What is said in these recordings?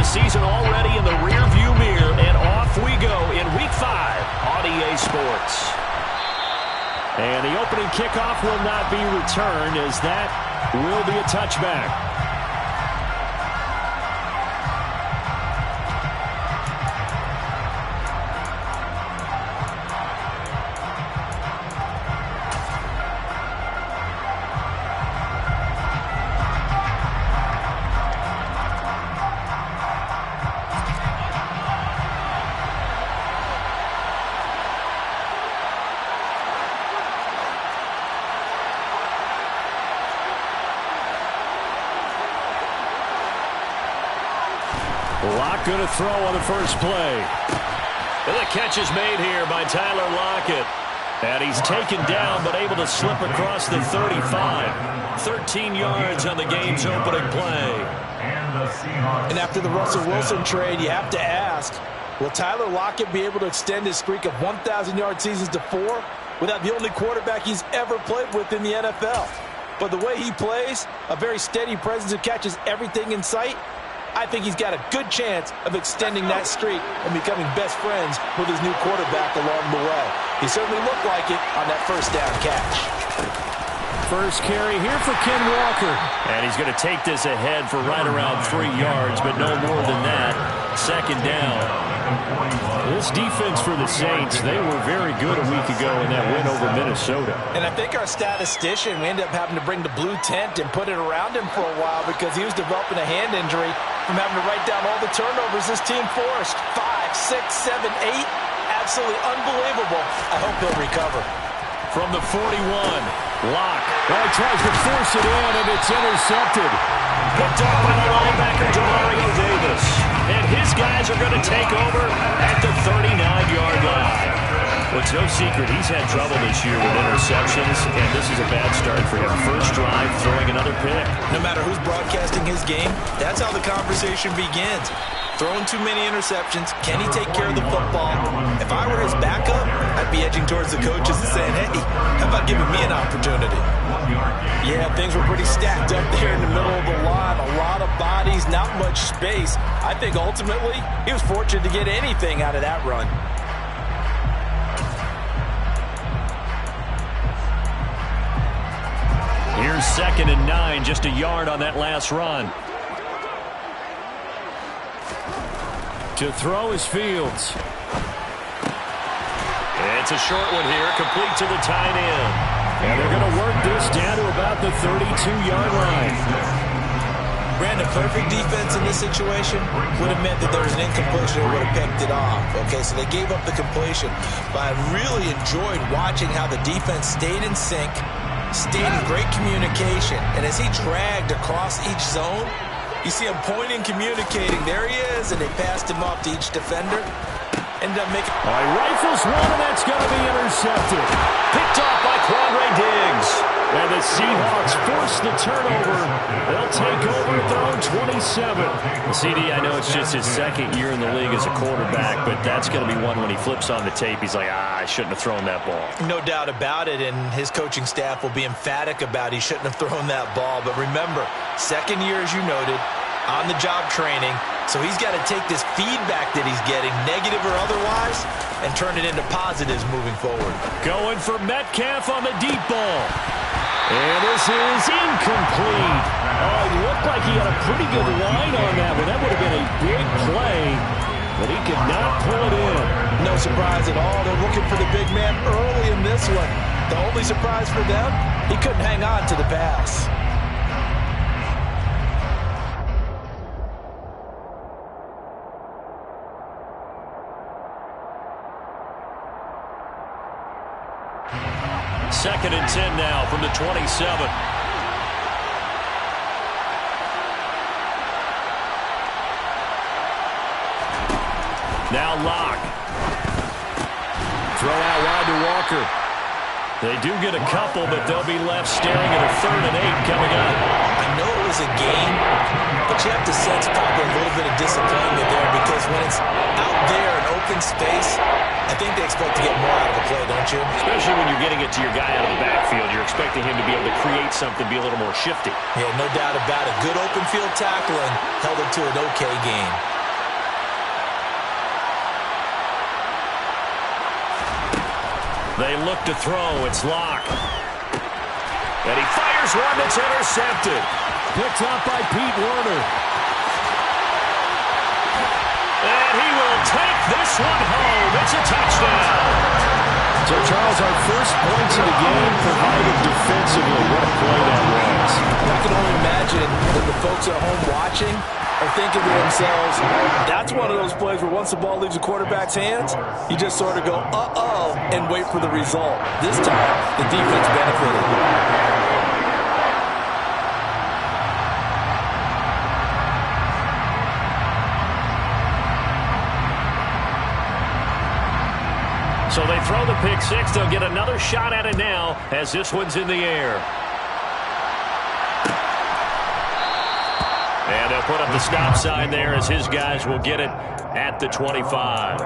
season already in the rearview mirror, and off we go in Week 5 on EA Sports. And the opening kickoff will not be returned, as that will be a touchback. Lock going to throw on the first play. And the catch is made here by Tyler Lockett. And he's taken down but able to slip across the 35. 13 yards on the game's opening play. And after the Russell Wilson trade, you have to ask, will Tyler Lockett be able to extend his streak of 1,000-yard seasons to 4 without the only quarterback he's ever played with in the NFL? But the way he plays, a very steady presence who catches everything in sight, I think he's got a good chance of extending that streak and becoming best friends with his new quarterback along the way. He certainly looked like it on that first down catch. First carry here for Ken Walker. And he's going to take this ahead for right around 3 yards, but no more than that. Second down. This defense for the Saints, they were very good a week ago in that win over Minnesota. And I think our statistician, we ended up having to bring the blue tent and put it around him for a while because he was developing a hand injury from having to write down all the turnovers this team forced. 5, 6, 7, 8. Absolutely unbelievable. I hope he'll recover. From the 41, Lock. Well, he tries to force it in, and it's intercepted. Picked off by the linebacker, Demario Davis. And his guys are going to take over at the 39-yard line. Well, it's no secret he's had trouble this year with interceptions, and this is a bad start for him. First drive, throwing another pick. No matter who's broadcasting his game, that's how the conversation begins. Throwing too many interceptions. Can he take care of the football? If I were his backup, I'd be edging towards the coaches and saying, hey, how about giving me an opportunity? Yeah, things were pretty stacked up there in the middle of the line. A lot of bodies, not much space. I think ultimately he was fortunate to get anything out of that run. Here's 2nd and 9, just a yard on that last run. To throw is Fields. It's a short one here, complete to the tight end. And they're going to work this down to about the 32-yard line. Brandon, perfect defense in this situation would have meant that there was an incompletion or would have picked it off. Okay, so they gave up the completion. But I really enjoyed watching how the defense stayed in sync, stayed in great communication. And as he dragged across each zone, you see him pointing, communicating. There he is, and they passed him off to each defender. Ended up making... All right, rifles one, and that's going to be intercepted. Picked off by Quandre Diggs. And the Seahawks force the turnover. They'll take over at their own 27. CD, I know it's just his second year in the league as a quarterback, but that's going to be one when he flips on the tape. He's like, I shouldn't have thrown that ball. No doubt about it, and his coaching staff will be emphatic about he shouldn't have thrown that ball. But remember, second year, as you noted, on-the-job training. So he's got to take this feedback that he's getting, negative or otherwise, and turn it into positives moving forward. Going for Metcalf on the deep ball. And this is incomplete. Oh, it looked like he had a pretty good line on that one. That would have been a big play, but he could not pull it in. No surprise at all. They're looking for the big man early in this one. The only surprise for them, he couldn't hang on to the pass. Second and 10 now from the 27. Now Lock. Throw out wide to Walker. They do get a couple, but they'll be left staring at a 3rd and 8 coming up. I know it was a game, but you have to sense probably a little bit of disappointment there because when it's out there in open space, I think they expect to get more out of the play, don't you? Especially when you're getting it to your guy out of the backfield. You're expecting him to be able to create something, be a little more shifty. Yeah, no doubt about it. Good open field tackling held it to an okay game. They look to throw. It's Locke. And he fires one that's intercepted. Picked up by Pete Werner. And he will take this one home. It's a touchdown. So, Charles, our first points of the game provided defensively. What a play that was. I can only imagine that the folks at home watching are thinking to themselves, that's one of those plays where once the ball leaves the quarterback's hands, you just sort of go, uh-oh, and wait for the result. This time, the defense benefited. So they throw the pick six. They'll get another shot at it now as this one's in the air. And they'll put up the stop sign there as his guys will get it at the 25.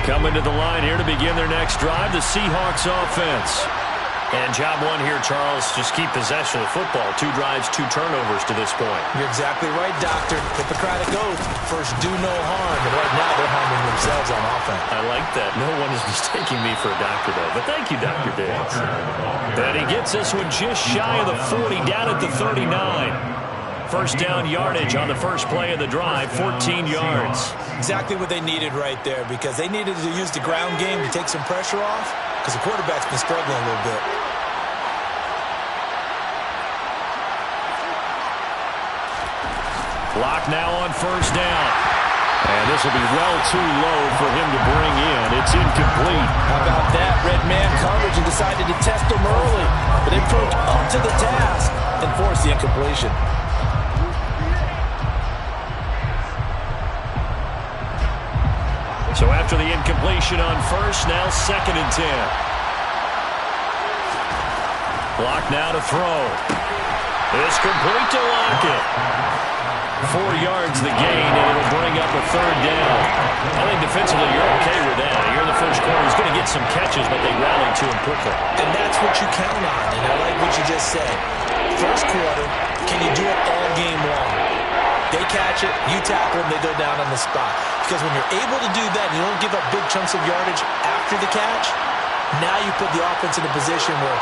Coming to the line here to begin their next drive, the Seahawks offense. And job one here, Charles, just keep possession of the football. 2 drives, 2 turnovers to this point. You're exactly right, Doctor. Hippocratic oath. First, do no harm. And right now, they're harming themselves on offense. I like that. No one is mistaking me for a doctor, though. But thank you, Dr. Diggs. And he gets this one just shy of the 40, down at the 39. First down yardage on the first play of the drive, 14 yards. Exactly what they needed right there, because they needed to use the ground game to take some pressure off, because the quarterback's been struggling a little bit. Locke now on first down. And this will be well too low for him to bring in. It's incomplete. How about that? Red man coverage and decided to test him early. But they proved up to the task and forced the incompletion. So after the incompletion on first, now 2nd and 10. Locke now to throw. It's complete to Lockett. 4 yards the gain, and it'll bring up a 3rd down. I think defensively you're okay with that. Here in the first quarter, he's going to get some catches, but they rally to him quickly. And that's what you count on, and I like what you just said. First quarter, can you do it all game long? They catch it, you tackle them, they go down on the spot. Because when you're able to do that, you don't give up big chunks of yardage after the catch, now you put the offense in a position where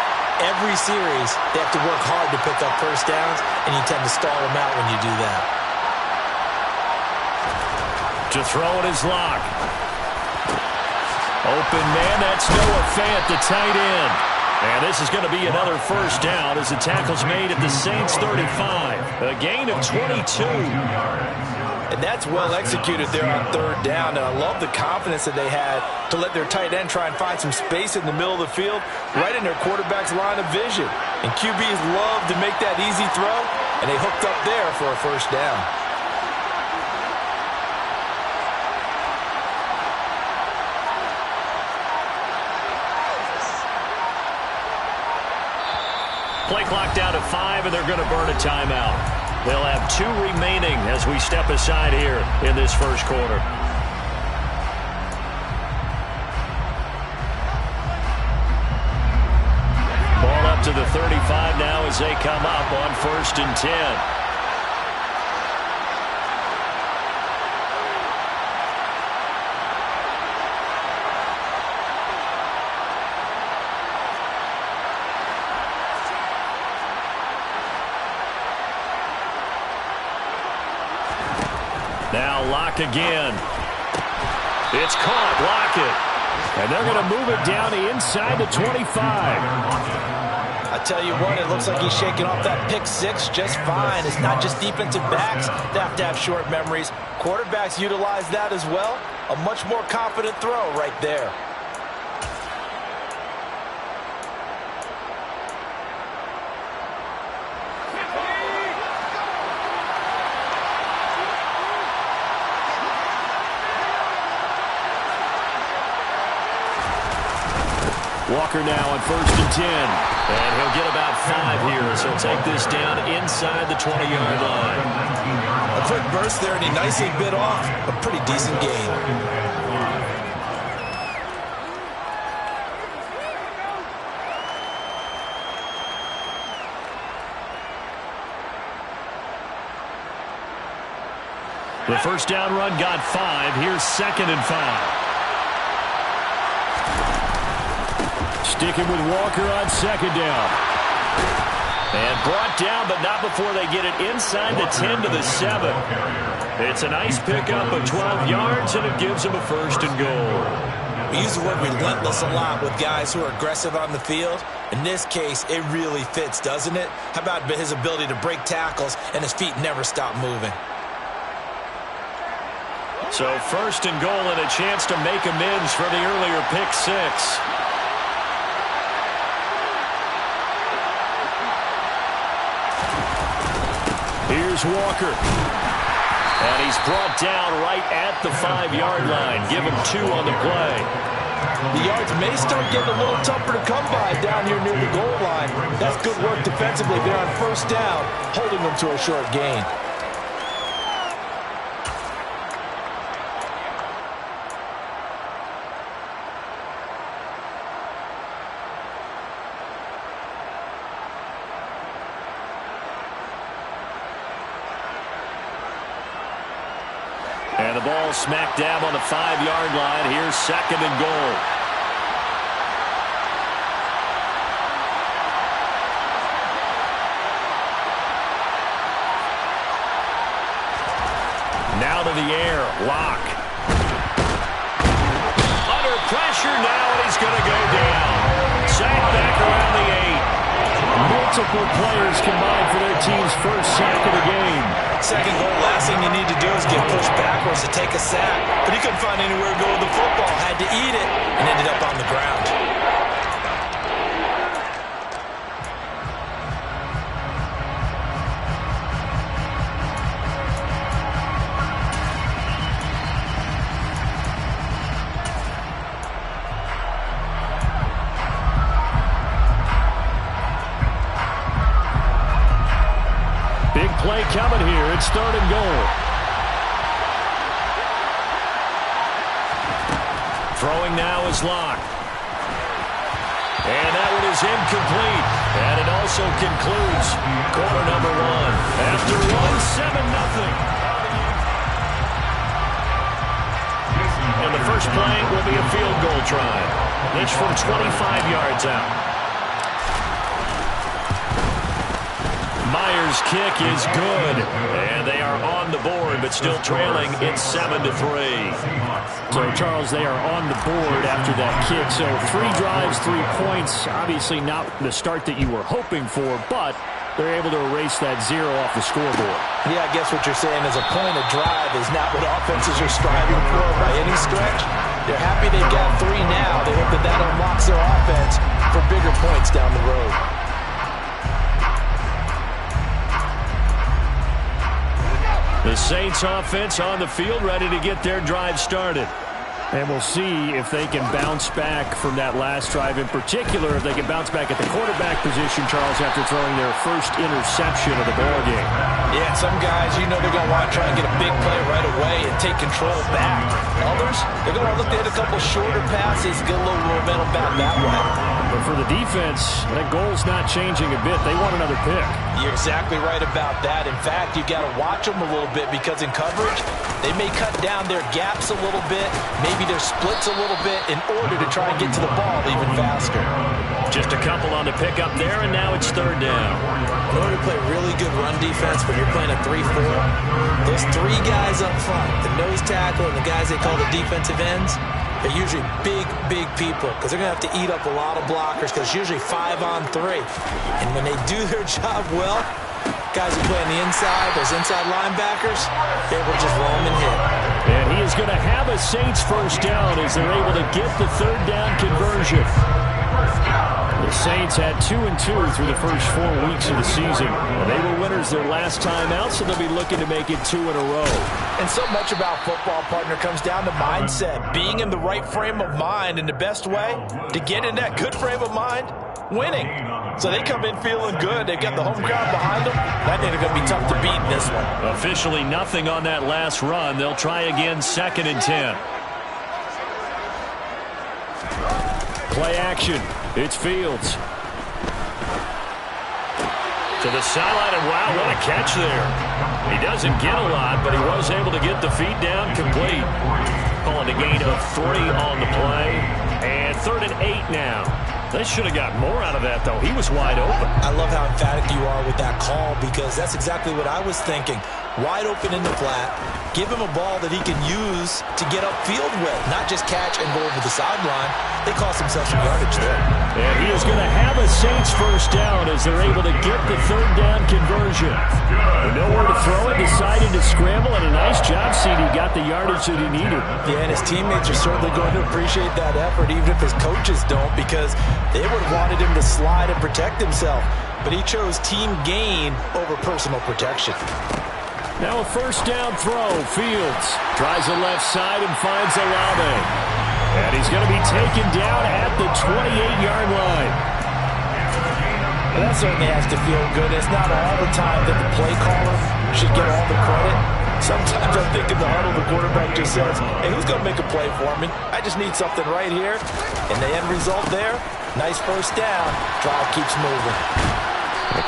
every series they have to work hard to pick up first downs, and you tend to stall them out when you do that. To throw it is Locke. Open man, that's Noah Fant, the tight end. And this is going to be another first down as the tackle's made at the Saints 35. A gain of 22. And that's well executed there on 3rd down. And I love the confidence that they had to let their tight end try and find some space in the middle of the field, right in their quarterback's line of vision. And QBs love to make that easy throw, and they hooked up there for a first down. Play clock down to 5, and they're going to burn a timeout. They'll have 2 remaining as we step aside here in this first quarter. Ball up to the 35 now as they come up on 1st and 10. Now Locke again. It's caught, Lockett. And they're going to move it down the inside the 25. I tell you what, it looks like he's shaking off that pick 6 just fine. It's not just defensive backs that have to have short memories. Quarterbacks utilize that as well. A much more confident throw right there. Walker now on 1st and 10. And he'll get about 5 here as he'll take this down inside the 20-yard line. A quick burst there, and he nicely bit off a pretty decent gain. The first down run got 5. Here's 2nd and 5. Sticking with Walker on 2nd down. And brought down, but not before they get it inside the 10 to the 7. It's a nice pickup of 12 yards, and it gives them a 1st and goal. We use the word relentless a lot with guys who are aggressive on the field. In this case, it really fits, doesn't it? How about his ability to break tackles and his feet never stop moving? So 1st and goal and a chance to make amends for the earlier pick 6. Here's Walker. And he's brought down right at the 5-yard line. Give him 2 on the play. The yards may start getting a little tougher to come by down here near the goal line. That's good work defensively. They're on 1st down, holding them to a short gain. And the ball smack dab on the 5-yard line. Here's 2nd and goal. Now to the air. Lock. Under pressure now, and he's going to go down. Sack back around the 8. Multiple players combined for their team's 1st sack of the game. 2nd goal, last thing you need to do is get pushed backwards to take a sack. But he couldn't find anywhere to go with the football. Had to eat it and ended up on the ground. Play coming here. It's 3rd and goal. Throwing now is Locke. And that one is incomplete. And it also concludes quarter number 1. After 1, 7-0. And the first play will be a field goal try. Each from 25 yards out. Myers' kick is good, and they are on the board, but still trailing. It's 7-3. So, Charles, they are on the board after that kick. So 3 drives, 3 points. Obviously not the start that you were hoping for, but they're able to erase that 0 off the scoreboard. Yeah, I guess what you're saying is a point of drive is not what offenses are striving for by any stretch. They're happy they've got 3 now. They hope that that unlocks their offense for bigger points down the road. The Saints offense on the field, ready to get their drive started. And we'll see if they can bounce back from that last drive, in particular if they can bounce back at the quarterback position, Charles, after throwing their first interception of the ballgame. Yeah, some guys, you know they're going to want to try and get a big play right away and take control back. Others, they're going to look to hit a couple shorter passes, get a little momentum back that way. But for the defense, that goal's not changing a bit. They want another pick. You're exactly right about that. In fact, you've got to watch them a little bit because in coverage, they may cut down their gaps a little bit, maybe their splits a little bit in order to try and get to the ball even faster. Just a couple on the pickup there, and now it's 3rd down. In order to play really good run defense when you're playing a 3-4, those 3 guys up front, the nose tackle and the guys they call the defensive ends, they're usually big, big people because they're going to have to eat up a lot of blockers because it's usually 5 on 3. And when they do their job well, guys who play on the inside, those inside linebackers, they will just roam and hit. And he is going to have a Saints 1st down as they're able to get the 3rd down conversion. The Saints had 2-2 through the first 4 weeks of the season. And they were winners their last time out, so they'll be looking to make it 2 in a row. And so much about football, partner, comes down to mindset. Being in the right frame of mind, and the best way to get in that good frame of mind, winning. So they come in feeling good. They've got the home crowd behind them. I think they're going to be tough to beat in this one. Officially nothing on that last run. They'll try again 2nd and 10. Play action. It's Fields. To the sideline, and wow, what a catch there. He doesn't get a lot, but he was able to get the feet down complete. Calling a gain of 3 on the play. And 3rd and 8 now. They should have got more out of that, though. He was wide open. I love how emphatic you are with that call, because that's exactly what I was thinking. Wide open in the flat. Give him a ball that he can use to get upfield with, not just catch and go over the sideline. They cost themselves some yardage there. And he is going to have a Saints first down as they're able to get the 3rd down conversion. With nowhere to throw it, decided to scramble, and a nice job, CD. Got the yardage that he needed. Yeah, and his teammates are certainly going to appreciate that effort, even if his coaches don't, because they would have wanted him to slide and protect himself. But he chose team gain over personal protection. Now a first down throw. Fields tries the left side and finds Olave. And he's going to be taken down at the 28-yard line. Well, that certainly has to feel good. It's not all the time that the play caller should get all the credit. Sometimes I think in the huddle, the quarterback just says, hey, who's going to make a play for me? I just need something right here. And the end result there, nice first down. Drive keeps moving.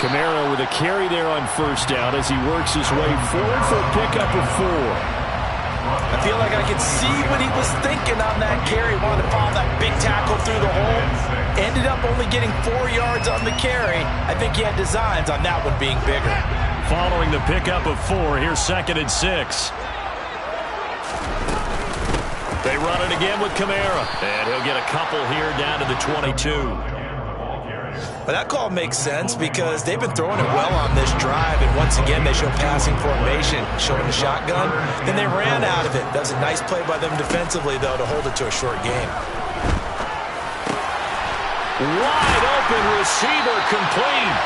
Kamara with a carry there on first down as he works his way forward for a pickup of 4. I feel like I could see what he was thinking on that carry. Wanted to follow that big tackle through the hole. Ended up only getting 4 yards on the carry. I think he had designs on that one being bigger. Following the pickup of 4, here's 2nd and 6. They run it again with Kamara. And he'll get a couple here down to the 22. But that call makes sense because they've been throwing it well on this drive, and once again they show passing formation, showing the shotgun. Then they ran out of it. That was a nice play by them defensively, though, to hold it to a short game. Wide open receiver complete.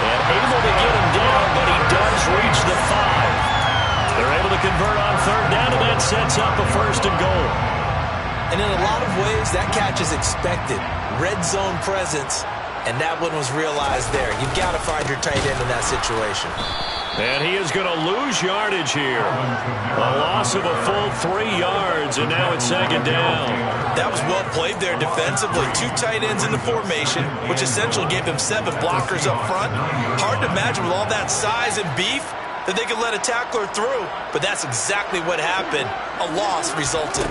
And able to get him down, but he does reach the 5. They're able to convert on 3rd down, and that sets up a 1st and goal. And in a lot of ways, that catch is expected. Red zone presence. And that one was realized there. You've got to find your tight end in that situation. And he is going to lose yardage here. A loss of a full 3 yards, and now it's 2nd down. That was well played there defensively. 2 tight ends in the formation, which essentially gave them 7 blockers up front. Hard to imagine with all that size and beef that they could let a tackler through. But that's exactly what happened. A loss resulted.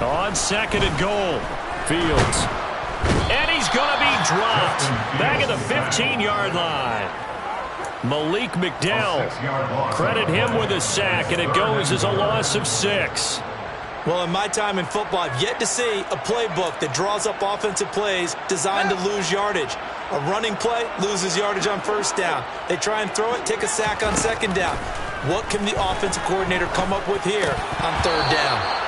On 2nd and goal, Fields. And he's going to be dropped back at the 15-yard line. Malik McDowell, credit him with a sack, and it goes as a loss of 6. Well, in my time in football, I've yet to see a playbook that draws up offensive plays designed to lose yardage. A running play loses yardage on 1st down. They try and throw it, take a sack on 2nd down. What can the offensive coordinator come up with here on 3rd down?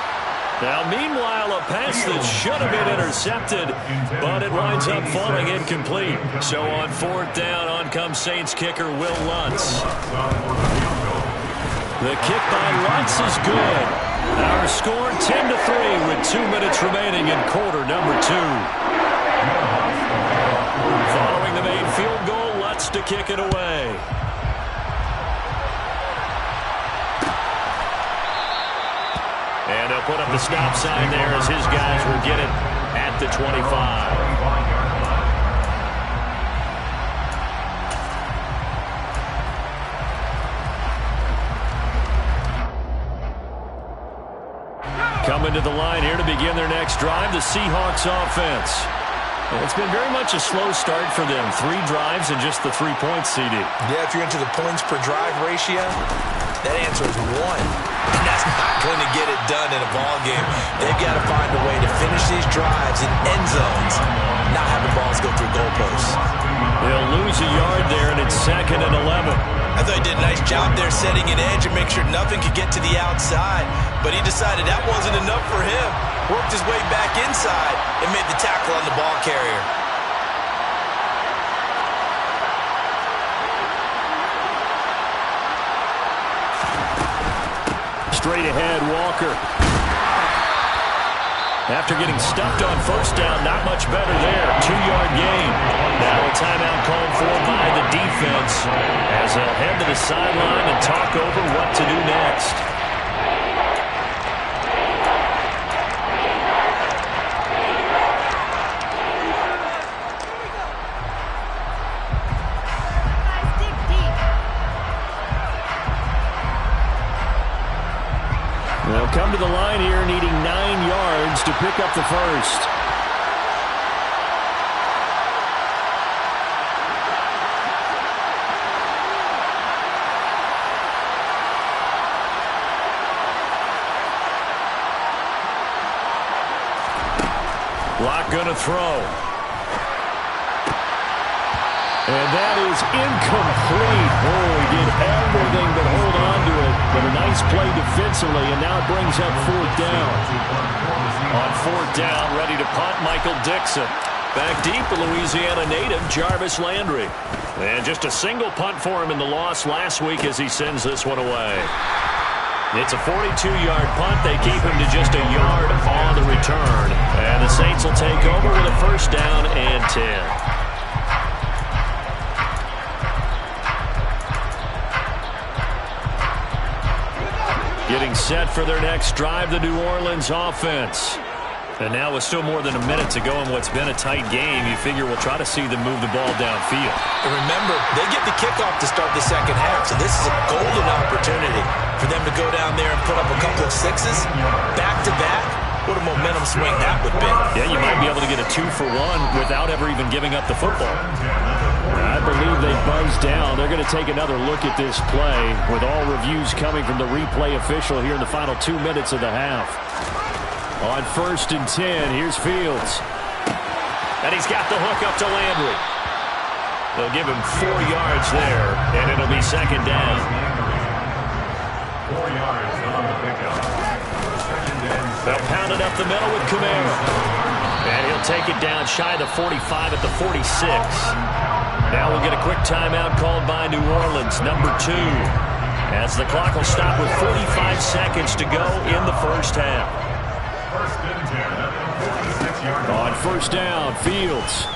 Now, meanwhile, a pass that should have been intercepted, but it winds up falling incomplete. So on 4th down, on comes Saints kicker Will Lutz. The kick by Lutz is good. Our score 10-3 with 2 minutes remaining in quarter number 2. Following the main field goal, Lutz to kick it away. And they'll put up the stop sign there as his guys will get it at the 25. Coming to the line here to begin their next drive, the Seahawks offense. It's been very much a slow start for them. 3 drives and just the 3 points, CD. Yeah, if you're into the points per drive ratio, that answer is 1. And that's not going to get it done in a ball game. They've got to find a way to finish these drives in end zones, not have the balls go through goalposts. They'll lose a yard there, and it's 2nd and 11. I thought he did a nice job there setting an edge and make sure nothing could get to the outside. But he decided that wasn't enough for him. Worked his way back inside and made the tackle on the ball carrier. Straight ahead, Walker. After getting stuffed on 1st down, not much better there. 2-yard gain. Now a timeout called for by the defense as they'll head to the sideline and talk over what to do next. come to the line here needing 9 yards to pick up the first. Lock going to throw. And that is incomplete. Oh, he did everything but hold on to it. But a nice play defensively, and now it brings up 4th down. On 4th down, ready to punt, Michael Dixon. Back deep, the Louisiana native, Jarvis Landry. And just a single punt for him in the loss last week as he sends this one away. It's a 42-yard punt. They keep him to just a yard on the return. And the Saints will take over with a 1st down and 10. Getting set for their next drive, the New Orleans offense. And now with still more than a minute to go in what's been a tight game, you figure we'll try to see them move the ball downfield. And remember, they get the kickoff to start the second half, so this is a golden opportunity for them to go down there and put up a couple of sixes back-to-back. What a momentum swing that would be. Yeah, you might be able to get a 2-for-1 without ever even giving up the football. I believe they buzzed down. They're going to take another look at this play with all reviews coming from the replay official here in the final 2 minutes of the half. On 1st and 10, here's Fields. And he's got the hook up to Landry. They'll give him 4 yards there, and it'll be 2nd down. 4 yards on the pickup. They'll pound it up the middle with Kamara. And he'll take it down shy of the 45 at the 46. Now we'll get a quick timeout called by New Orleans, number 2. As the clock will stop with 45 seconds to go in the first half. 1st and 10. 46-yard line. On 1st down, Fields.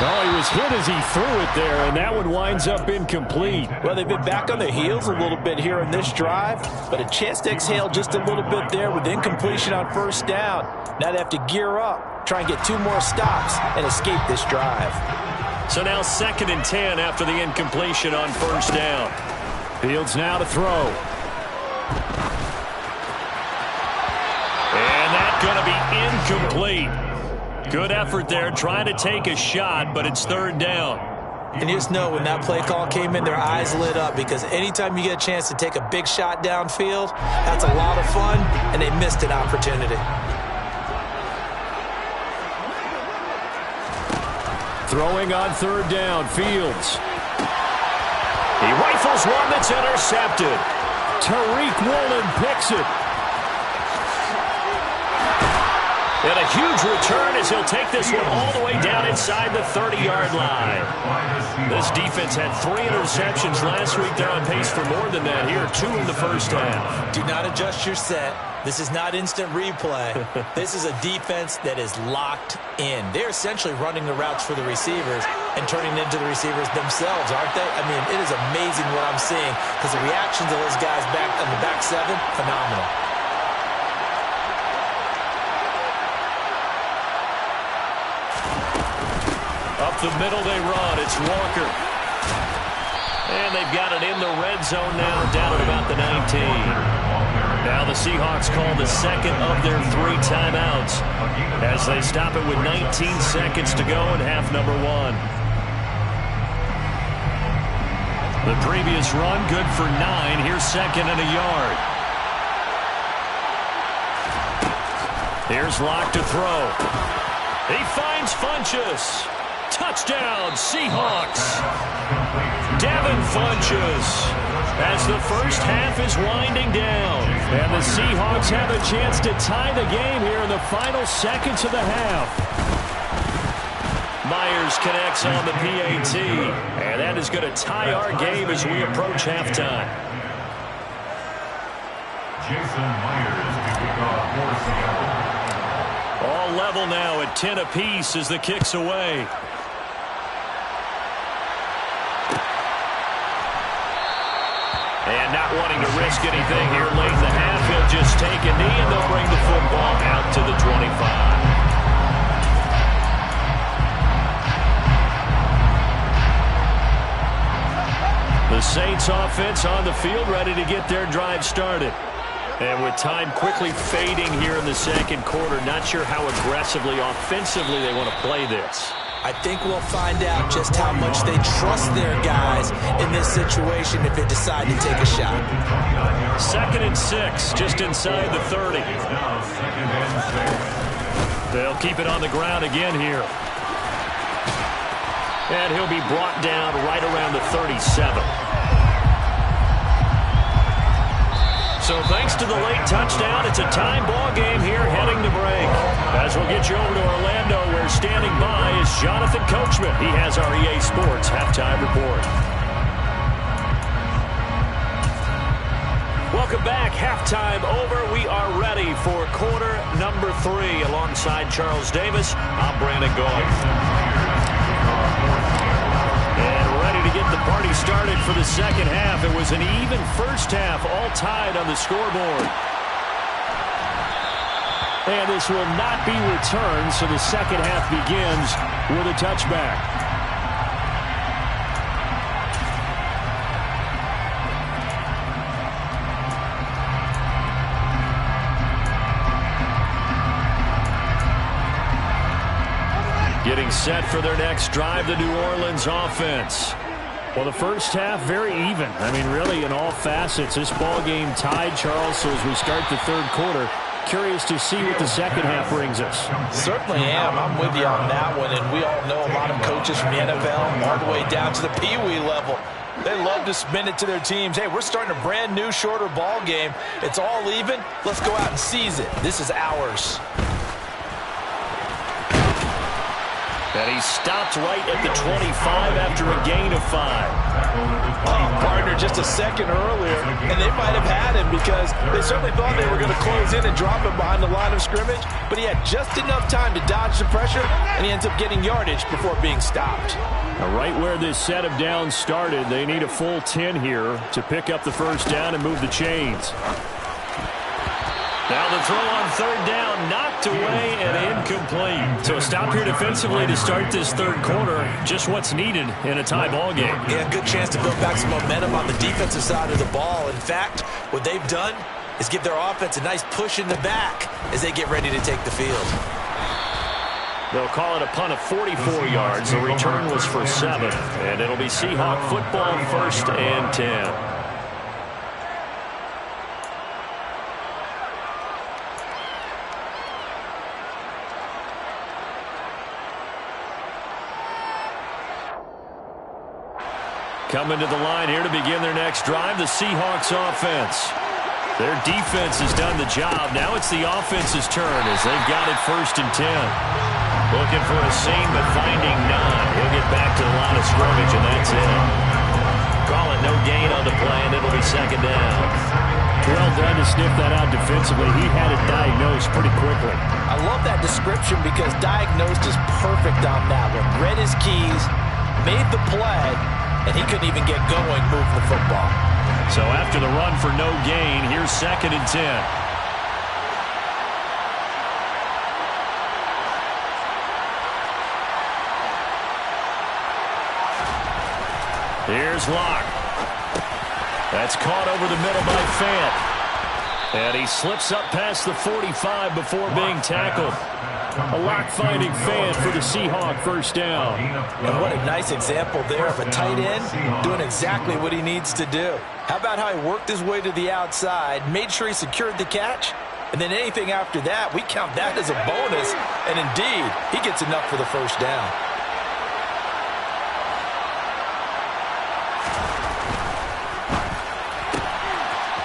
Oh, he was hit as he threw it there, and that one winds up incomplete. Well, they've been back on their heels a little bit here in this drive, but a chance to exhale just a little bit there with incompletion on 1st down. Now they have to gear up, try and get 2 more stops, and escape this drive. So now 2nd and 10 after the incompletion on 1st down. Fields now to throw. And that's going to be incomplete. Good effort there, trying to take a shot, but it's 3rd down. And you just know when that play call came in, their eyes lit up, because anytime you get a chance to take a big shot downfield, that's a lot of fun, and they missed an opportunity. Throwing on 3rd down, Fields. He rifles one that's intercepted. Tariq Woolen picks it. And a huge return as he'll take this one all the way down inside the 30-yard line. This defense had 3 interceptions last week. They're on pace for more than that here, 2 in the first half. Do not adjust your set. This is not instant replay. This is a defense that is locked in. They're essentially running the routes for the receivers and turning it into the receivers themselves, aren't they? I mean, it is amazing what I'm seeing, because the reactions of those guys back on the back 7, phenomenal. Up the middle they run. It's Walker. And they've got it in the red zone now, down at about the 19. Now the Seahawks call the 2nd of their 3 timeouts as they stop it with 19 seconds to go in half number 1. The previous run good for 9. Here's 2nd and a yard. Here's Locke to throw. He finds Funchess. Touchdown, Seahawks. Devin Funchess as the first half is winding down. And the Seahawks have a chance to tie the game here in the final seconds of the half. Myers connects on the PAT. And that is going to tie our game as we approach halftime. Jason Myers to kick off for Seattle. All level now at 10 apiece as the kick's away. And not wanting to risk anything here late in the half, he'll just take a knee and they'll bring the football out to the 25. The Saints offense on the field ready to get their drive started. And with time quickly fading here in the second quarter, not sure how aggressively, offensively they want to play this. I think we'll find out just how much they trust their guys in this situation if they decide to take a shot. 2nd and 6, just inside the 30. They'll keep it on the ground again here. And he'll be brought down right around the 37. So thanks to the late touchdown, it's a time ball game here heading to break. As we'll get you over to Orlando, where standing by is Jonathan Coachman. He has our EA Sports halftime report. Welcome back. Halftime over. We are ready for quarter number 3. Alongside Charles Davis, I'm Brandon Gault. And ready to get the party started for the second half. It was an even first half, all tied on the scoreboard. And this will not be returned, so the second half begins with a touchback. Getting set for their next drive, the New Orleans offense. Well, the first half, very even. I mean, really, in all facets, this ball game tied, Charles. So as we start the third quarter, curious to see what the second half brings us. Certainly am. I'm with you on that one. And we all know a lot of coaches from the NFL all the way down to the Pee Wee level. They love to spin it to their teams. Hey, we're starting a brand new, shorter ball game. It's all even. Let's go out and seize it. This is ours. And he stopped right at the 25 after a gain of 5. Oh, partner, just a second earlier, and they might have had him because they certainly thought they were going to close in and drop him behind the line of scrimmage, but he had just enough time to dodge the pressure, and he ends up getting yardage before being stopped. Now, right where this set of downs started, they need a full 10 here to pick up the first down and move the chains. Now the throw on third down, knocked away and incomplete. So a stop here defensively to start this third quarter. Just what's needed in a tie ball game. Yeah, good chance to build back some momentum on the defensive side of the ball. In fact, what they've done is give their offense a nice push in the back as they get ready to take the field. They'll call it a punt of 44 yards. The return was for 7. And it'll be Seahawk football, 1st and 10. Coming to the line here to begin their next drive, the Seahawks offense. Their defense has done the job. Now it's the offense's turn as they've got it 1st and 10. Looking for a seam, but finding none. He'll get back to the line of scrimmage, and that's it. Call it no gain on the play, and it'll be 2nd down. Well done to sniff that out defensively. He had it diagnosed pretty quickly. I love that description because diagnosed is perfect on that one. Read his keys, made the play, and he couldn't even get going moving the football. So after the run for no gain, here's 2nd and 10. Here's Locke. That's caught over the middle by Fant. And he slips up past the 45 before being tackled. A lock-finding Fant for the Seahawk 1st down. And what a nice example there of a tight end doing exactly what he needs to do. How about how he worked his way to the outside, made sure he secured the catch, and then anything after that, we count that as a bonus. And indeed, he gets enough for the 1st down.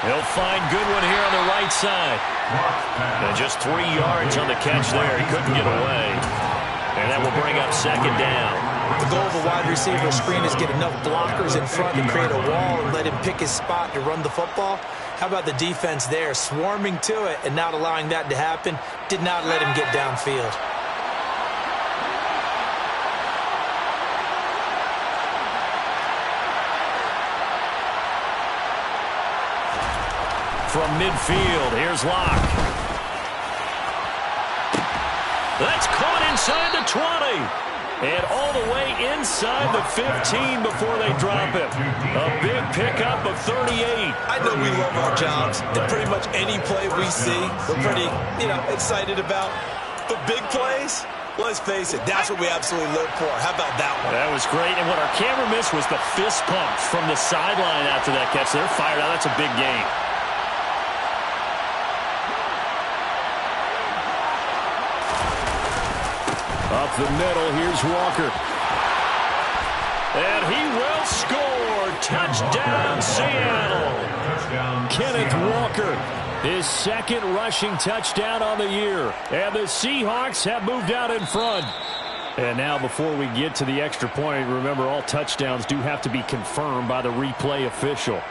He'll find Goodwin here on the right side. And just 3 yards on the catch there. He couldn't get away. And that will bring up 2nd down. The goal of a wide receiver screen is get enough blockers in front to create a wall and let him pick his spot to run the football. How about the defense there, swarming to it and not allowing that to happen? Did not let him get downfield. From midfield, here's Locke. That's caught inside the 20. And all the way inside the 15 before they drop him. A big pickup of 38. I know we love our jobs, and pretty much any play we see, we're pretty, excited about. But big plays, let's face it, that's what we absolutely live for. How about that one? That was great. And what our camera missed was the fist pump from the sideline after that catch. They're fired out. That's a big game. Up the middle, here's Walker. And he will score. Touchdown, Seattle. Kenneth Walker, his second rushing touchdown on the year. And the Seahawks have moved out in front. And now before we get to the extra point, remember all touchdowns do have to be confirmed by the replay official.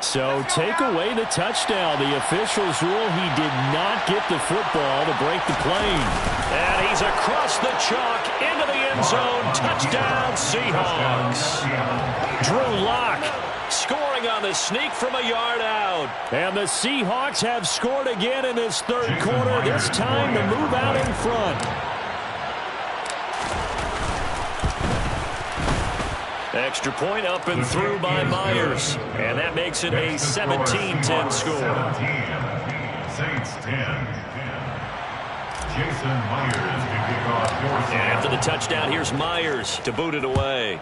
So take away the touchdown. The officials rule he did not get the football to break the plane. And he's across the chalk into the end zone. Touchdown, Seahawks. Drew Lock Scoring on the sneak from a yard out. And the Seahawks have scored again in this third quarter, this time to move out in front. Extra point up and through by Myers. And that makes it a 17-10 score. Saints 10. Jason Myers to kick off for Seattle. After the touchdown, here's Myers to boot it away.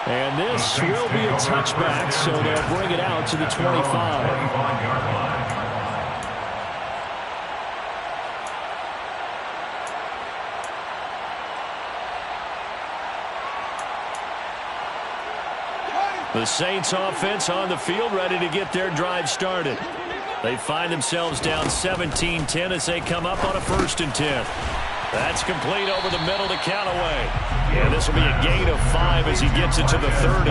And this will be a touchback, so they'll bring it out to the 25. The Saints offense on the field, ready to get their drive started. They find themselves down 17-10 as they come up on a 1st and 10. That's complete over the middle to Callaway. And this will be a gain of 5 as he gets it to the 30.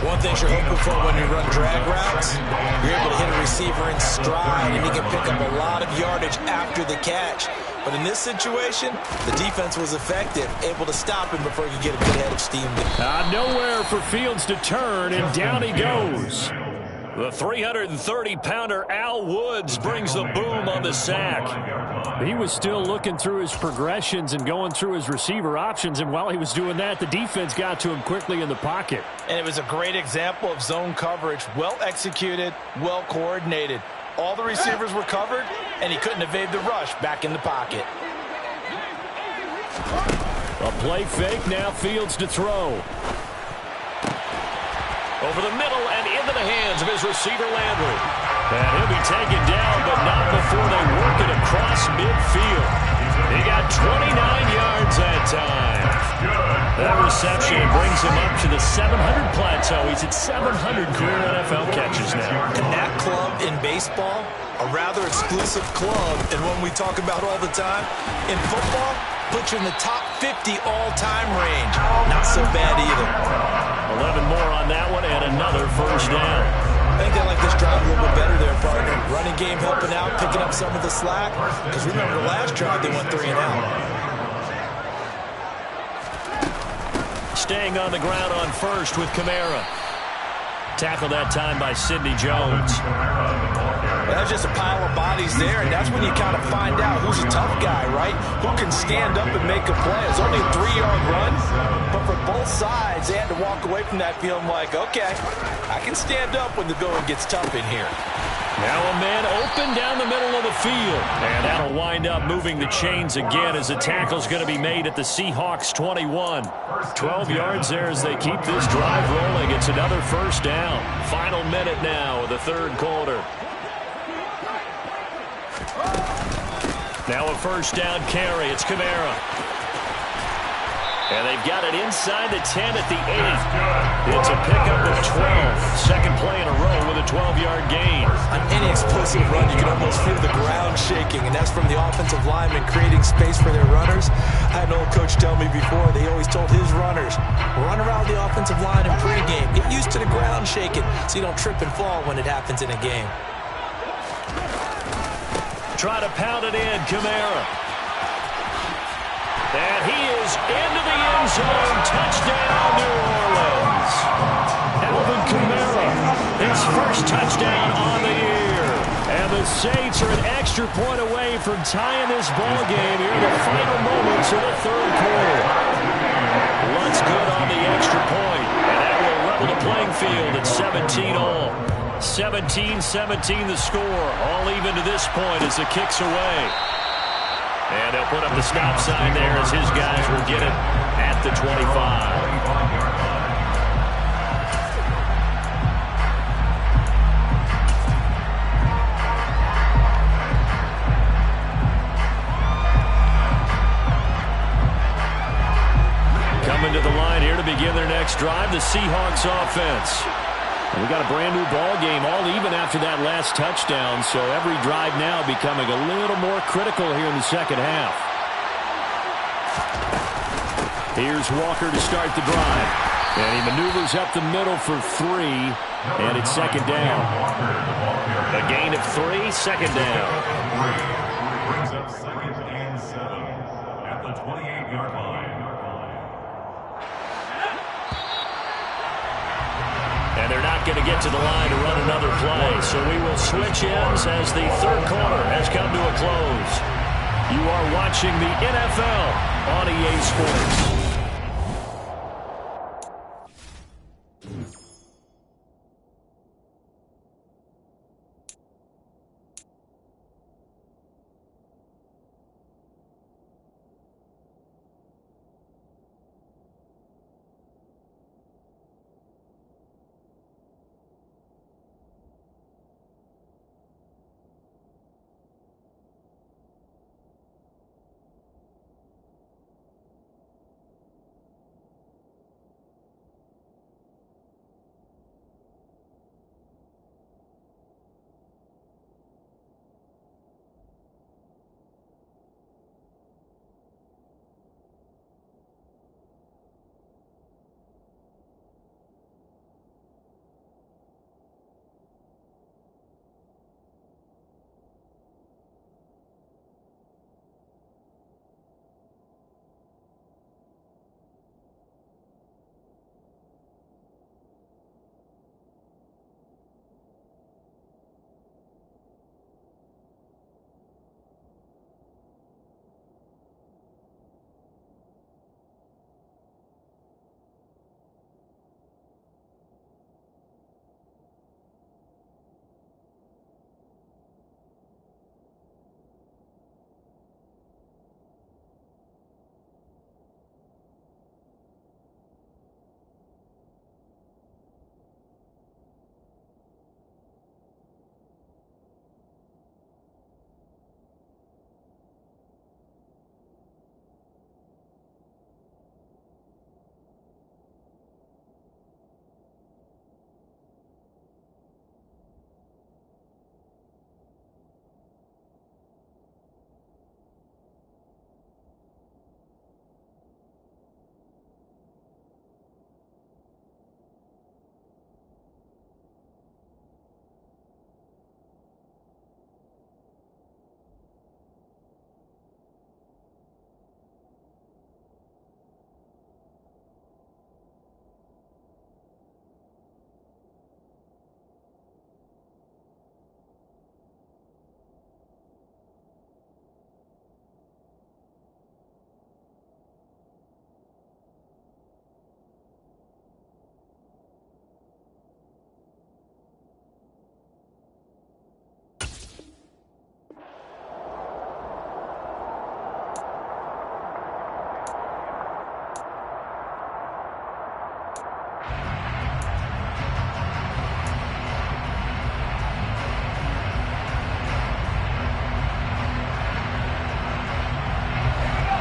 One thing you're hoping for when you run drag routes, you're able to hit a receiver in stride, and he can pick up a lot of yardage after the catch. But in this situation, the defense was effective, able to stop him before he could get a good head of steam. Nowhere for Fields to turn, and down he goes. The 330-pounder Al Woods brings the boom on the sack. He was still looking through his progressions and going through his receiver options, and while he was doing that, the defense got to him quickly in the pocket. And it was a great example of zone coverage, well executed, well coordinated. All the receivers were covered, and he couldn't evade the rush back in the pocket. A play fake, now Fields to throw. Over the middle and into the hands of his receiver, Landry. And he'll be taken down, but not before they work it across midfield. He got 29 yards that time. That reception brings him up to the 700 plateau. He's at 700 career NFL catches now. And that club in baseball, a rather exclusive club, and one we talk about all the time. In football, puts you in the top 50 all-time range. Not so bad either. 11 more on that one and another 1st down. I think they like this drive a little bit better there, partner. Running game helping out, picking up some of the slack. Because remember the last drive, they went 3 and out. Staying on the ground on 1st with Kamara. Tackled that time by Sidney Jones. That's just a pile of bodies there, and that's when you kind of find out who's a tough guy, right? Who can stand up and make a play. It's only a 3-yard run, but for both sides, they had to walk away from that feeling like, okay, I can stand up when the going gets tough in here. Now a man open down the middle of the field. And that'll wind up moving the chains again as the tackle's going to be made at the Seahawks 21. 12 yards there as they keep this drive rolling. It's another 1st down. Final minute now of the 3rd quarter. Now a 1st down carry. It's Kamara. And they've got it inside the 10 at the 8. It's a pickup of 12. Second play in a row with a 12-yard gain. On any explosive run, you can almost feel the ground shaking, and that's from the offensive linemen creating space for their runners. I had an old coach tell me before, they always told his runners, run around the offensive line in pregame. Get used to the ground shaking so you don't trip and fall when it happens in a game. Try to pound it in, Kamara. And he is into the end zone. Touchdown, New Orleans. Now Alvin Kamara, his first touchdown on the year. And the Saints are an extra point away from tying this ball game here in the final moments of the third quarter. Lutz good on the extra point, and that will level the playing field at 17-all. 17-17 the score, all even to this point as the kick's away. And they'll put up the stop sign there as his guys will get it at the 25. Coming to the line here to begin their next drive, the Seahawks offense. And we got a brand new ball game, all even after that last touchdown, so every drive now becoming a little more critical here in the second half. Here's Walker to start the drive. And he maneuvers up the middle for 3, and it's second down. A gain of 3, second down. Brings up 2nd and 7 at the 28-yard line. And they're not going to get to the line to run another play. So we will switch ends as the third quarter has come to a close. You are watching the NFL on EA Sports.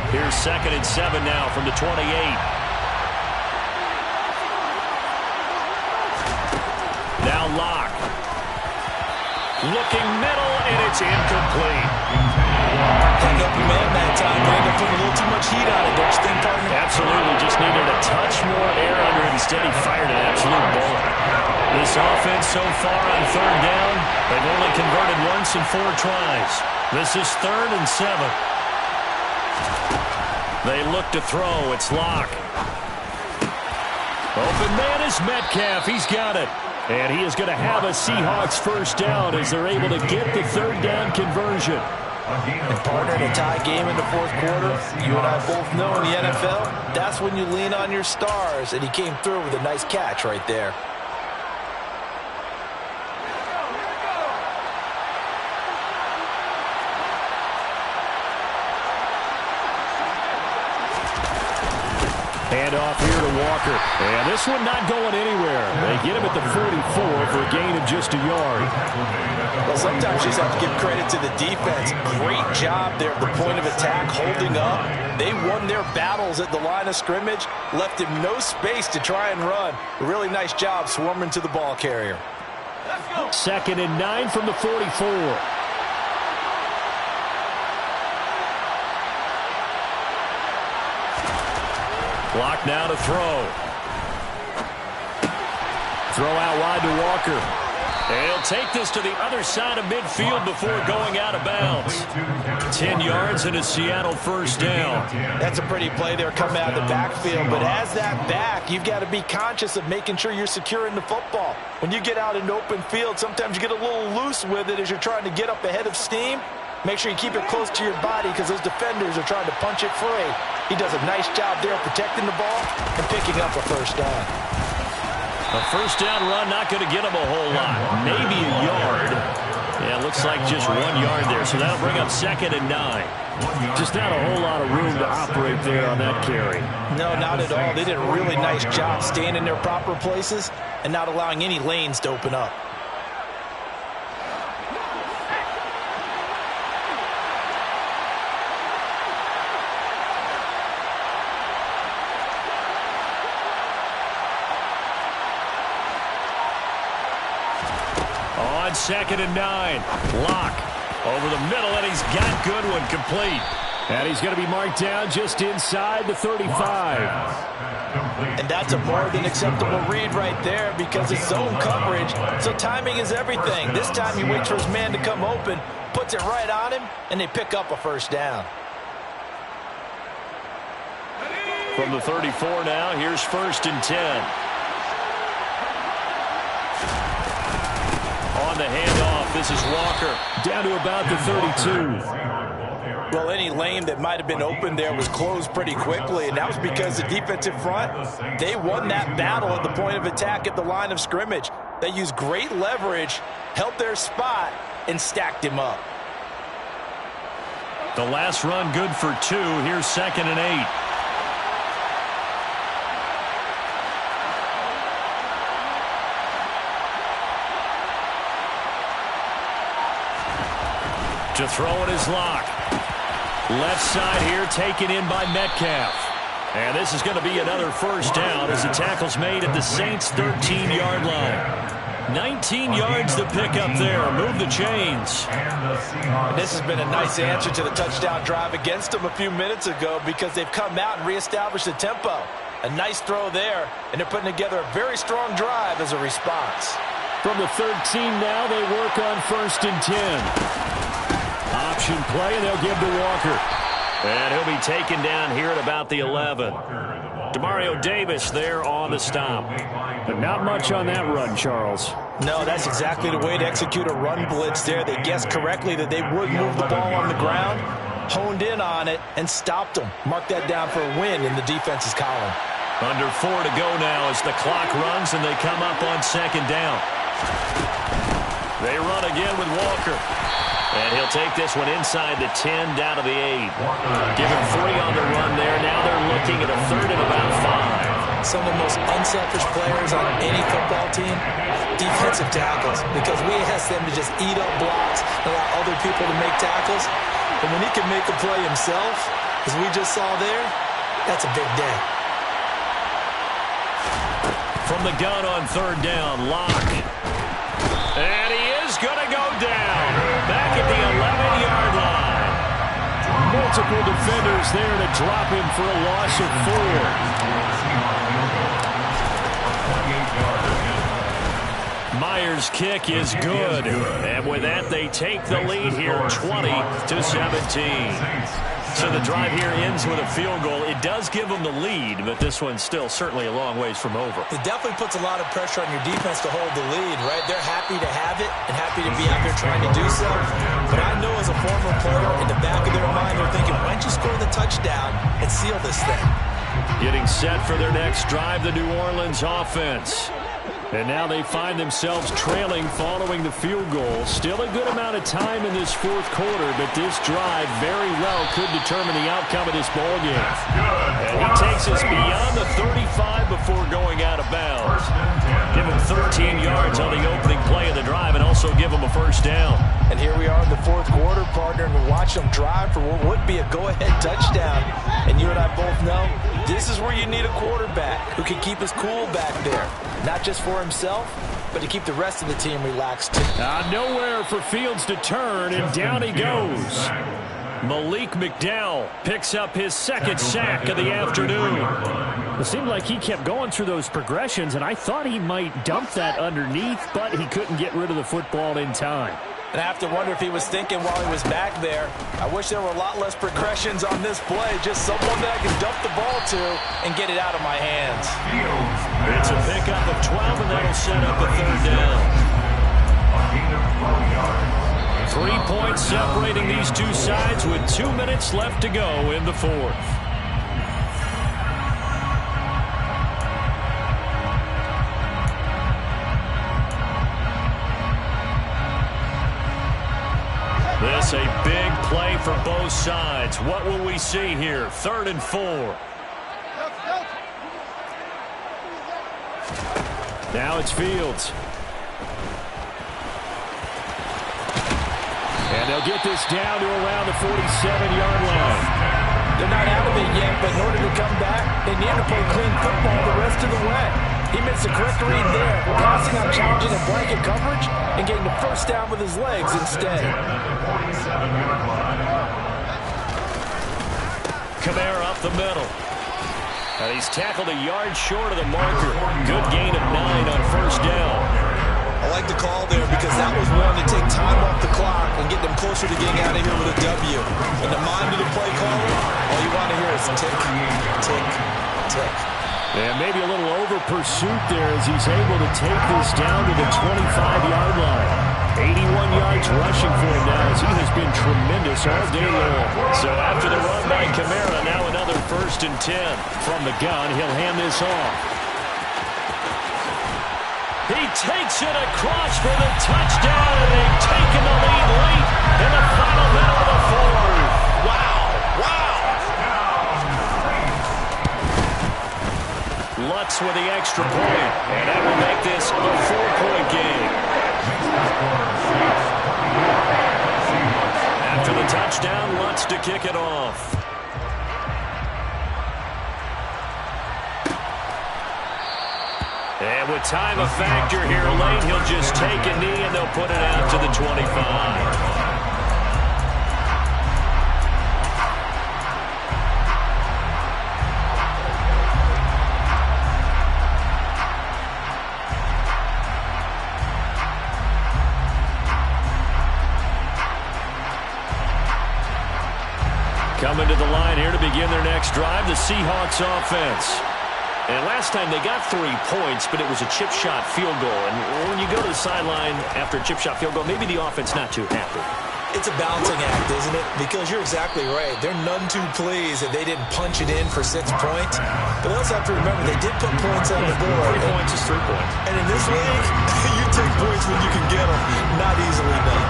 Here's 2nd and 7 now from the 28. Now Locke. Looking middle, and it's incomplete. Hung up your man that time, but ended up putting a little too much heat on it, don't you think, partner? Absolutely, just needed a touch more air under it. Instead, he fired an absolute bullet. This offense so far on 3rd down, they've only converted once in 4 tries. This is 3rd and 7. They look to throw. It's Locke. Open man is Metcalf. He's got it. And he is going to have a Seahawks first down as they're able to get the third down conversion. And partner, in a tie game in the fourth quarter, you and I both know in the NFL, that's when you lean on your stars, and he came through with a nice catch right there. Hand off here to Walker. And this one not going anywhere. They get him at the 44 for a gain of just a yard. Well, sometimes you just have to give credit to the defense. Great job there at the point of attack, holding up. They won their battles at the line of scrimmage, left him no space to try and run. A really nice job swarming to the ball carrier. 2nd and 9 from the 44. Block now to throw. Throw out wide to Walker. And he'll take this to the other side of midfield before going out of bounds. 10 yards and a Seattle first down. That's a pretty play there coming out of the backfield. But as that back, you've got to be conscious of making sure you're securing the football. When you get out in open field, sometimes you get a little loose with it as you're trying to get up ahead of steam. Make sure you keep it close to your body because those defenders are trying to punch it free. He does a nice job there protecting the ball and picking up a first down. A first down run not going to get him a whole lot. Maybe a yard. Yeah, looks like just 1 yard there. So that'll bring up 2nd and 9. Just not a whole lot of room to operate there on that carry. No, not at all. They did a really nice job staying in their proper places and not allowing any lanes to open up. On 2nd and 9. Lock over the middle, and he's got Goodwin complete. And he's going to be marked down just inside the 35. And that's a more than acceptable read right there because it's zone coverage, so timing is everything. This time he waits for his man to come open, puts it right on him, and they pick up a first down. From the 34 now, here's 1st and 10. On the handoff, this is Walker. Down to about the 32. Well, any lane that might have been open there was closed pretty quickly, and that was because the defensive front, they won that battle at the point of attack at the line of scrimmage. They used great leverage, held their spot, and stacked him up. The last run good for 2. Here's 2nd and 8. To throw it is Lock. Left side here taken in by Metcalf. And this is going to be another first down as the tackle's made at the Saints' 13-yard line. 19 yards to pick up there. Move the chains. And this has been a nice answer to the touchdown drive against them a few minutes ago because they've come out and reestablished the tempo. A nice throw there, and they're putting together a very strong drive as a response. From the 13 now, they work on 1st and 10. Option play, and they'll give to Walker. And he'll be taken down here at about the 11. Demario Davis there on the stop. But not much on that run, Charles. No, that's exactly the way to execute a run blitz there. They guessed correctly that they would move the ball on the ground, honed in on it, and stopped them. Mark that down for a win in the defense's column. Under 4 to go now as the clock runs, and they come up on 2nd down. They run again with Walker. And he'll take this one inside the 10, down to the 8. Give him 3 on the run there. Now they're looking at a 3rd and about 5. Some of the most unselfish players on any football team, defensive tackles, because we ask them to just eat up blocks and allow other people to make tackles. And when he can make a play himself, as we just saw there, that's a big day. From the gun on 3rd down, Lock. And he is going to go down. Back at the 11-yard line. Multiple defenders there to drop him for a loss of 4. Myers' kick is good. And with that, they take the lead here 20-17. So the drive here ends with a field goal. It does give them the lead, but this one's still certainly a long ways from over. It definitely puts a lot of pressure on your defense to hold the lead, right? They're happy to have it and happy to be out there trying to do so. But I know as a former player, in the back of their mind, they're thinking, why don't you score the touchdown and seal this thing? Getting set for their next drive, the New Orleans offense. And now they find themselves trailing following the field goal. Still a good amount of time in this fourth quarter, but this drive very well could determine the outcome of this ballgame. And he takes us beyond the 35 before going out of bounds. Give him 13 yards on the opening play of the drive and also give him a first down. And here we are in the fourth quarter, partner, and we watch them drive for what would be a go-ahead touchdown. And you and I both know this is where you need a quarterback who can keep his cool back there. Not just for himself, but to keep the rest of the team relaxed too. Nowhere for Fields to turn, and down he goes. Malik McDowell picks up his second sack of the afternoon. It seemed like he kept going through those progressions, and I thought he might dump that underneath, but he couldn't get rid of the football in time. And I have to wonder if he was thinking while he was back there, I wish there were a lot less progressions on this play, just someone that I can dump the ball to and get it out of my hands. It's a pickup of 12, and that'll set up a third down. 3 points separating these two sides with 2 minutes left to go in the fourth. This a big play for both sides. What will we see here? 3rd and 4. Now it's Fields. And they'll get this down to around the 47-yard line. They're not out of it yet, but in order to come back, they need to play clean football the rest of the way. He makes the correct read there, passing on challenging and blanket coverage and getting the first down with his legs instead. Kamara up the middle. And he's tackled a yard short of the marker. Good gain of 9 on first down. I like the call there because that was one to take time off the clock and get them closer to getting out of here with a W. In the mind of the play caller, all you want to hear is tick, tick, tick. And maybe a little over pursuit there as he's able to take this down to the 25-yard line. 81 yards rushing for him now as he has been tremendous all day long. So after the run by Kamara, now another 1st and 10. From the gun, he'll hand this off. He takes it across for the touchdown, and they've taken the lead late in the final minute of the fourth. Wow, wow. Lutz with the extra point, and that will make this a 4-point game. After the touchdown, Lutz to kick it off. And with time a factor here late, he'll just take a knee and they'll put it out to the 25. Coming to the line here to begin their next drive, the Seahawks offense. And last time they got 3 points, but it was a chip shot field goal. And when you go to the sideline after a chip shot field goal, maybe the offense not too happy. It's a balancing act, isn't it? Because you're exactly right. They're none too pleased that they didn't punch it in for 6 points. But they also have to remember they did put points on the board. 3 points is 3 points. And in this league, you take points when you can get them. Not easily done.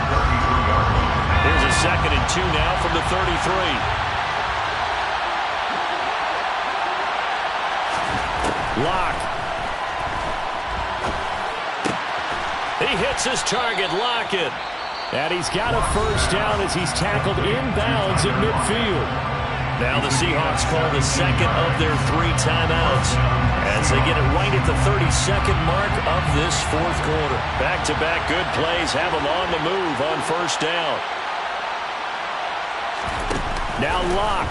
Here's a 2nd and 2 now from the 33. Lock. He hits his target, Lockett. And he's got a first down as he's tackled inbounds in midfield. Now the Seahawks call the 2nd of their 3 timeouts as they get it right at the 32nd mark of this fourth quarter. Back-to-back good plays have them on the move on first down. Now Lock.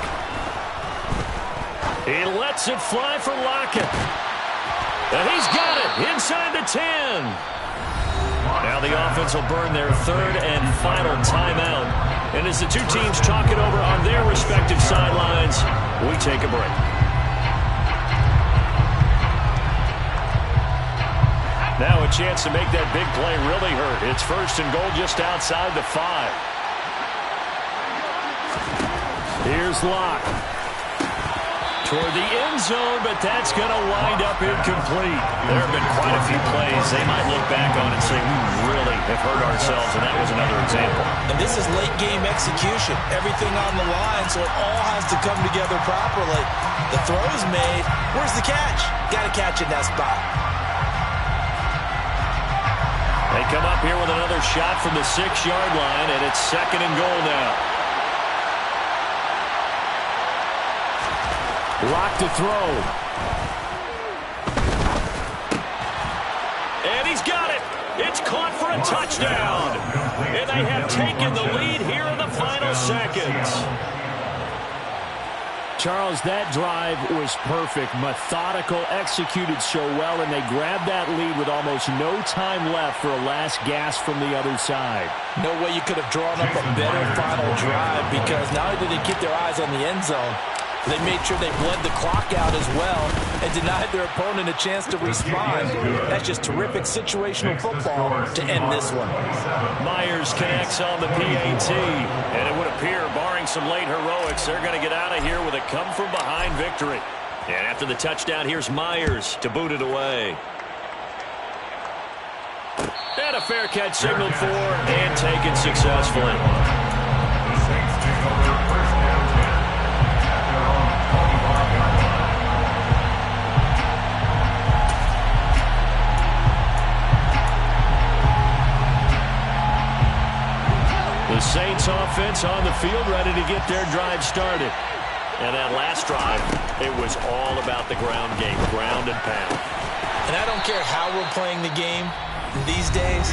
He lets it fly for Lockett. And he's got it inside the 10. Now the offense will burn their 3rd and final timeout. And as the two teams talk it over on their respective sidelines, we take a break. Now a chance to make that big play really hurt. It's first and goal just outside the 5. Here's Locke. Toward the end zone, but that's going to wind up incomplete. There have been quite a few plays they might look back on and say, we really have hurt ourselves, and that was another example. And this is late-game execution. Everything on the line, so it all has to come together properly. The throw's made. Where's the catch? Got to catch in that spot. They come up here with another shot from the 6-yard line, and it's second and goal now. Lock to throw. And he's got it. It's caught for a touchdown. And they have taken the lead here in the final seconds. Charles, that drive was perfect. Methodical, executed so well, and they grabbed that lead with almost no time left for a last gasp from the other side. No way you could have drawn up a better final drive, because not only did they keep their eyes on the end zone, they made sure they bled the clock out as well and denied their opponent a chance to respond. That's just terrific situational football to end this one. Myers connects on the PAT, and it would appear, barring some late heroics, they're going to get out of here with a come-from-behind victory. And after the touchdown, here's Myers to boot it away. And a fair catch signaled for and taken successfully. The Saints offense on the field, ready to get their drive started. And that last drive, it was all about the ground game, ground and pound. And I don't care how we're playing the game these days,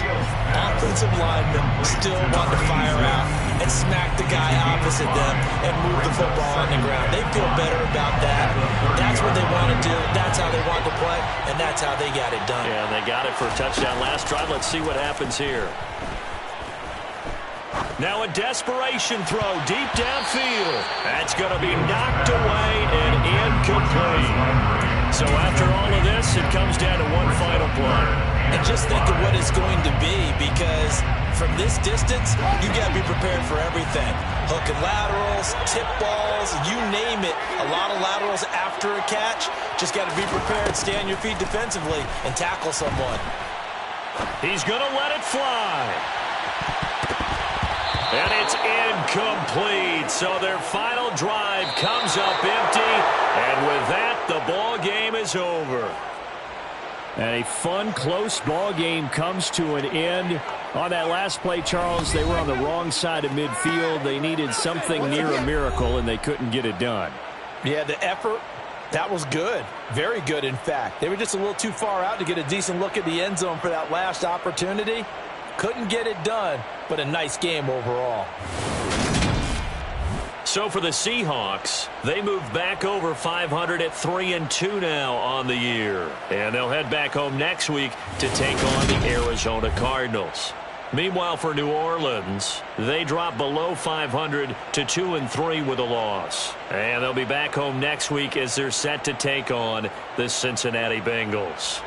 offensive linemen still want to fire out and smack the guy opposite them and move the football on the ground. They feel better about that. That's what they want to do. That's how they want to play, and that's how they got it done. Yeah, they got it for a touchdown last drive. Let's see what happens here. Now a desperation throw deep downfield. That's going to be knocked away and incomplete. So after all of this, it comes down to one final play. And just think of what it's going to be, because from this distance, you got to be prepared for everything. Hook and laterals, tip balls, you name it. A lot of laterals after a catch. Just got to be prepared, stay on your feet defensively, and tackle someone. He's going to let it fly. And it's incomplete. So their final drive comes up empty. And with that, the ball game is over. And a fun, close ball game comes to an end. On that last play, Charles, they were on the wrong side of midfield. They needed something near a miracle, and they couldn't get it done. Yeah, the effort, that was good. Very good, in fact. They were just a little too far out to get a decent look at the end zone for that last opportunity. Couldn't get it done, but a nice game overall. So for the Seahawks, they move back over 500 at 3-2 now on the year. And they'll head back home next week to take on the Arizona Cardinals. Meanwhile, for New Orleans, they drop below 500 to 2-3 with a loss. And they'll be back home next week as they're set to take on the Cincinnati Bengals.